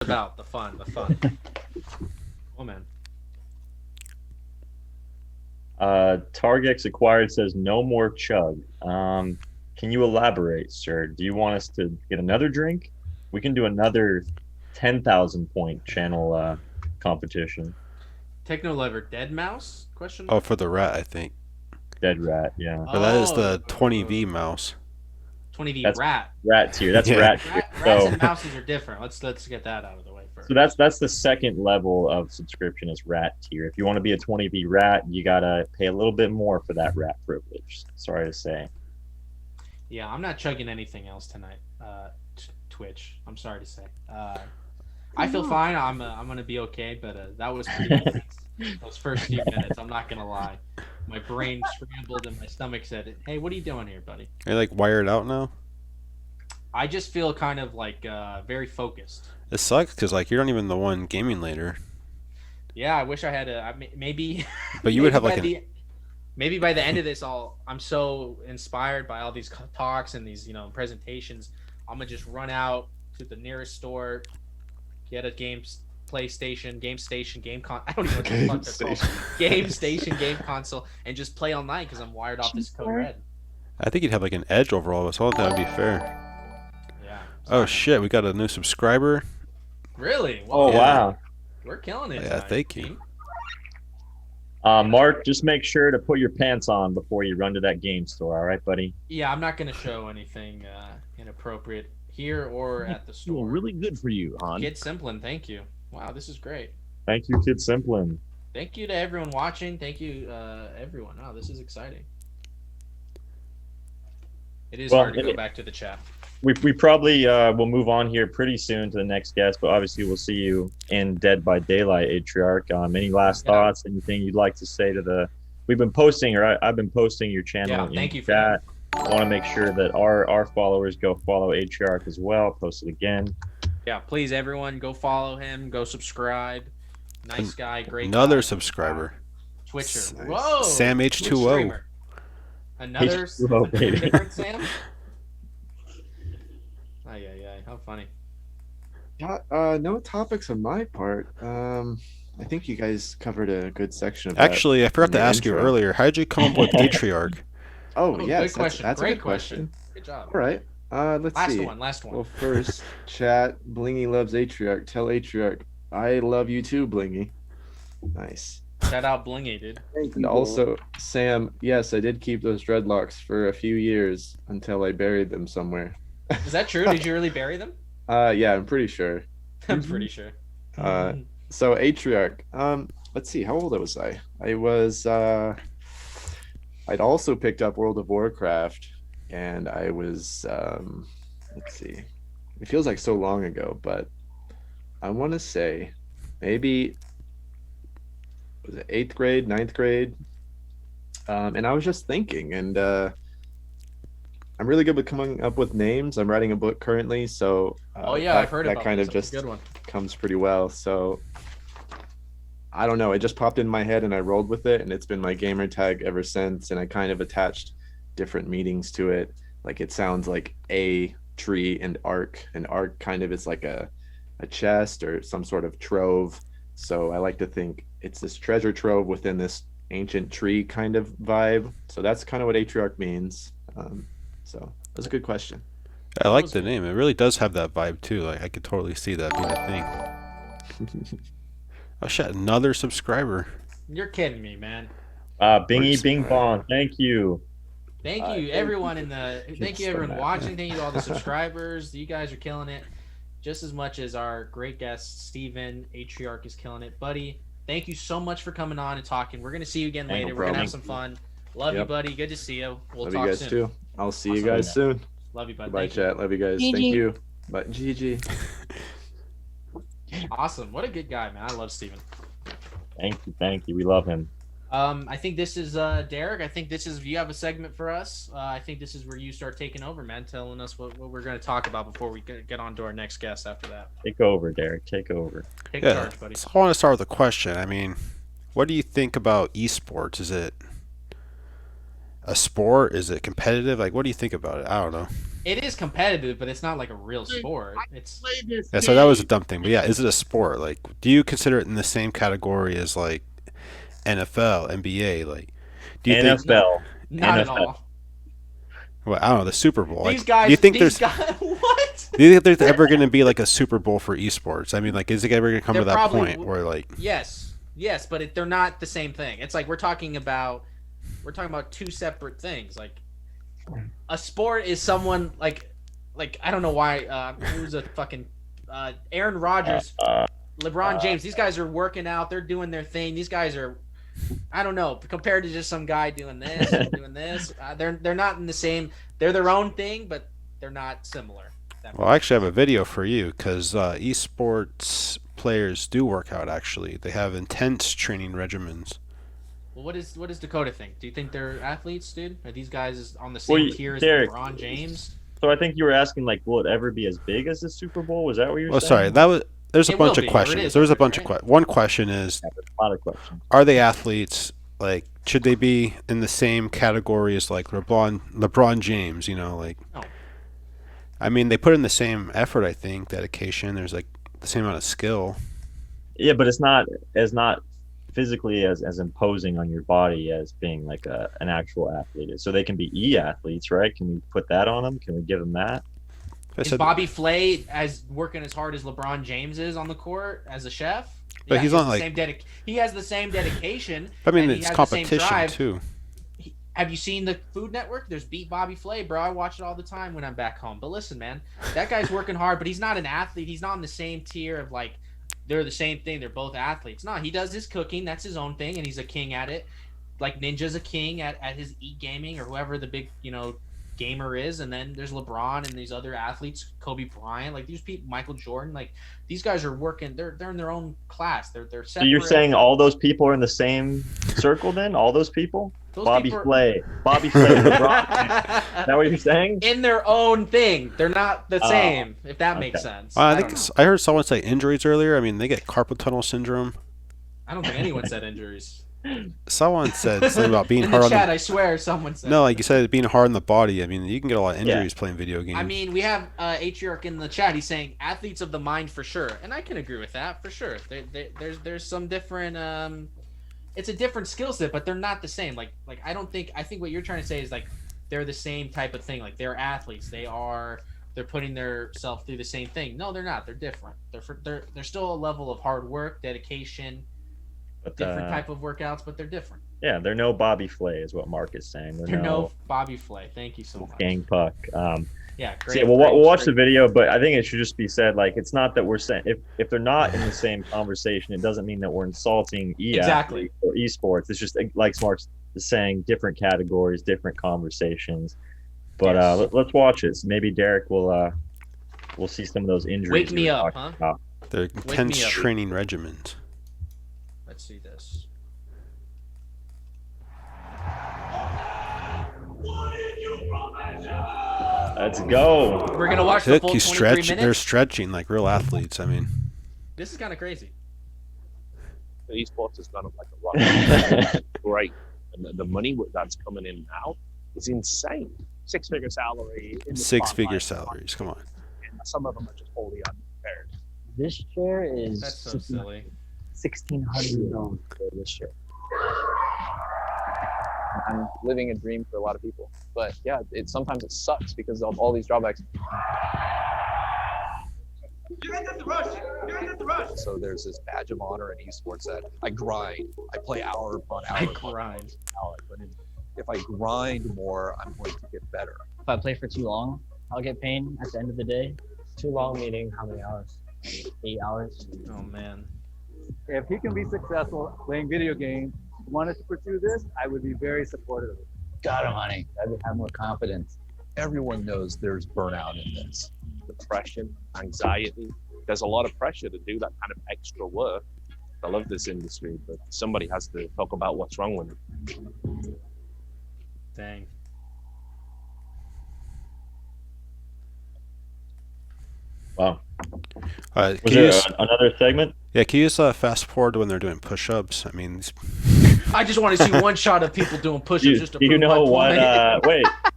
About the fun, the fun. Oh man. Targex acquired says no more chug. Can you elaborate, sir? Do you want us to get another drink? We can do another 10,000 point channel competition. Techno Lever Dead Mouse? Question Oh, mark. for the rat, I think. Dead rat, yeah. But that is Oh, the 20V mouse. 20V That's rat. rat tier. That's Yeah. rat tier. Rats So, and mouses are different. Let's get that out of the way first. so that's the second level of subscription is rat tier. If you want to be a 20V rat, you gotta pay a little bit more for that rat privilege. Sorry to say. Yeah, I'm not chugging anything else tonight. Twitch. I'm sorry to say. I feel fine. I'm gonna be okay, but that was pretty intense. Those first few minutes. I'm not gonna lie. My brain scrambled and my stomach said, "Hey, what are you doing here, buddy?" Are you like wired out now? I just feel kind of like very focused. It sucks because like you're not even the one gaming later. Yeah, I wish I had maybe. But you would have maybe like by an maybe by the end of this, I'm so inspired by all these talks and these presentations. I'm gonna just run out to the nearest store, get a PlayStation, Game Station, I don't even know what the fuck they're called. Game Station, game console, and just play all night because I'm wired off this Code Red. I think you'd have like an edge overall, so I thought that would be fair. Yeah. Oh shit, we got a new subscriber. Really? Oh Whoa, wow. we're killing it. Yeah, tonight, thank you. team. Mark, just make sure to put your pants on before you run to that game store. All right, buddy. Yeah, I'm not gonna show anything inappropriate here or at the store. Really good for you, Han. Kid Simplin, thank you. Wow, this is great. Thank you, Kid Simplin. Thank you to everyone watching. Thank you, everyone. Wow, this is exciting. It is hard to go back to the chat. We probably will move on here pretty soon to the next guest, but obviously we'll see you in Dead by Daylight, Atriarch. Any last thoughts? Anything you'd like to say to the? We've been posting, or I've been posting your channel in thank you for chat. I want to make sure that our followers go follow Atriarch as well. Post it again. Yeah, please, everyone, go follow him. Go subscribe. Nice guy, great. Another guy. subscriber. Twitcher. Nice. Whoa. Sam Twitch H2O. streamer. Another H2O, baby. different Sam. Ay, how funny. Yeah, no topics on my part. I think you guys covered a good section of that. Actually, I forgot in to the ask you intro. earlier. How did you come up with Atriarch? Oh, Oh, yes, good question. that's a Great good question. Good job. All right, let's see. Last one. Well, first, chat, Blingy loves Atriarch. Tell Atriarch, I love you too, Blingy. Nice. Shout out Blingy, dude. And also, Sam, yes, I did keep those dreadlocks for a few years until I buried them somewhere. Is that true? Did you really bury them? Yeah, I'm pretty sure. I'm pretty sure. So Atriarch, let's see, how old was I? I was I'd also picked up World of Warcraft, and I was let's see. It feels like so long ago, but I want to say maybe was it 8th grade, 9th grade? And I was just thinking, and I'm really good with coming up with names. I'm writing a book currently, so I've heard that about kind this. of That's just a good one. comes pretty well. So I don't know. It just popped in my head and I rolled with it, and it's been my gamer tag ever since. And I kind of attached different meanings to it. Like it sounds like a tree and arc. And arc kind of is like a chest or some sort of trove. So I like to think it's this treasure trove within this ancient tree kind of vibe. So that's kind of what Atriarch means. So that's a good question. I like the name. It really does have that vibe too. Like I could totally see that being a thing. Oh shit! Another subscriber. You're kidding me, man. Bingy Bing Bong, thank you. Thank you, everyone thank you, everyone watching. Thank you to all the subscribers. You guys are killing it, just as much as our great guest Steven Atriarch is killing it, buddy. Thank you so much for coming on and talking. We're gonna see you again later. We're gonna have some fun. Love you, buddy. Good to see you. We'll Love talk you guys soon. too. I'll see you guys soon. Love you, buddy. Goodbye, Thank you. chat. Love you guys. GG. Thank you. Bye, GG. Awesome. What a good guy, man. I love Steven. Thank you. We love him. I think this is Derek. I think this is, you have a segment for us. I think this is where you start taking over, man, telling us what we're going to talk about before we get on to our next guest after that. Take over, Derek. Take over. Take Yeah. charge, buddy. So I want to start with a question. I mean, what do you think about esports? Is it a sport? Is it competitive? Like, what do you think about it? I don't know. it is competitive, but it's not like a real sport. It's Yeah, so that was a dumb thing. But yeah, is it a sport? Like, do you consider it in the same category as like NFL, NBA? Like, do you think? NFL. not at NFL. all. Well, I don't know, the Super Bowl. These Like, guys. do you think these there's? guys, what? Do you think there's ever going to be like a Super Bowl for esports? I mean, like, is it ever going to come There to that probably point w- where like? Yes, but they're not the same thing. It's like we're talking about two separate things. Like a sport is someone like I don't know why. Who's a fucking Aaron Rodgers, LeBron James. These guys are working out. They're doing their thing. These guys are. I don't know. Compared to just some guy doing this and doing this, they're not in the same. They're their own thing, but they're not similar. Well, I actually have a video for you because esports players do work out. Actually, they have intense training regimens. Well, what does Dakota think? Do you think they're athletes, dude? Are these guys on the same Well, tier as Derek, LeBron James? So I think you were asking, like, will it ever be as big as the Super Bowl? Was that what you were Well, saying? sorry, that was. There's a It bunch will of be, or it questions. is There was a already, bunch of right? questions. One question is, Yeah, there's a lot of questions. are they athletes? Like, should they be in the same category as like LeBron James? You know, like. No. I mean, they put in the same effort. I think dedication. There's like the same amount of skill. Yeah, but it's not physically as imposing on your body as being like an actual athlete is. So they can be e-athletes, right? Can we put that on them? Can we give them that? I Is said- Bobby Flay as working as hard as LeBron James is on the court as a chef? But he's he has not the like- same he has the same dedication. I mean, and he it's has the same competition drive. too. Have you seen the Food Network? There's Beat Bobby Flay, bro. I watch it all the time when I'm back home. But listen, man, that guy's working hard, but he's not an athlete. He's not in the same tier of like they're the same thing. They're both athletes. No, he does his cooking. That's his own thing, and he's a king at it. Like Ninja's a king at his gaming or whoever the big gamer is. And then there's LeBron and these other athletes, Kobe Bryant, like these people, Michael Jordan. Like these guys are working. They're in their own class. They're separate. So you're saying all those people are in the same circle then? All those people? Those Bobby people are- Flay, LeBron. Is that what you're saying? in their own thing. They're not the same, if that makes okay. sense. I don't think know. I heard someone say injuries earlier. I mean, they get carpal tunnel syndrome. I don't think anyone said injuries. Someone said something about being In hard the on chat, the. I swear someone said. No, like you said, being hard on the body. I mean, you can get a lot of Yeah. injuries playing video games. I mean, we have Atriarch in the chat. He's saying athletes of the mind for sure, and I can agree with that for sure. There's some different. It's a different skill set, but they're not the same. Like I don't think. I think what you're trying to say is like they're the same type of thing. Like they're athletes. They're putting themselves through the same thing. No, they're not. They're different. They're still a level of hard work, dedication, But, different type of workouts, but they're different. yeah, they're no Bobby Flay, is what Mark is saying. They're no Bobby Flay. Thank you so much. Gang Puck. Yeah, So great. yeah, we'll great, watch the great. video, but I think it should just be said, like, it's not that we're saying if they're not in the same conversation, it doesn't mean that we're insulting Exactly. or esports. It's just like Smart is saying, different categories, different conversations. But Yes. let's watch it. So maybe Derek will we'll see some of those injuries. Wake you me were up, talking huh? about. they're intense me up. training regimens. Let's see this. Let's go. We're gonna watch the Look, full he's 23 stretching. They're minutes. stretching like real athletes. I mean, This is kind of crazy. The esports is kind of like a rock. Great. And the money that's coming in now is insane. Six-figure salary. In the six-figure spotlight. salaries. Come on. And some of them are just wholly unprepared. This chair is That's so silly. $1,600 for this chair. I'm living a dream for a lot of people, but yeah, sometimes it sucks because of all these drawbacks. So there's this badge of honor in esports that I grind. I play hour upon hour. I upon grind. hour, but if I grind more, I'm going to get better. If I play for too long, I'll get pain at the end of the day. Too long meaning how many hours? 8 hours. Oh man. If he can be successful playing video games, wanted to pursue this, I would be very supportive of it. Got him, honey. I would have more confidence. Everyone knows there's burnout in this. Depression, anxiety. There's a lot of pressure to do that kind of extra work. I love this industry, but somebody has to talk about what's wrong with it. Dang. Wow. Can Was you there just, another segment? yeah, can you just fast forward to when they're doing push-ups? I mean, I just want to see one shot of people doing push-ups Do just to you prove know my what? point. Wait,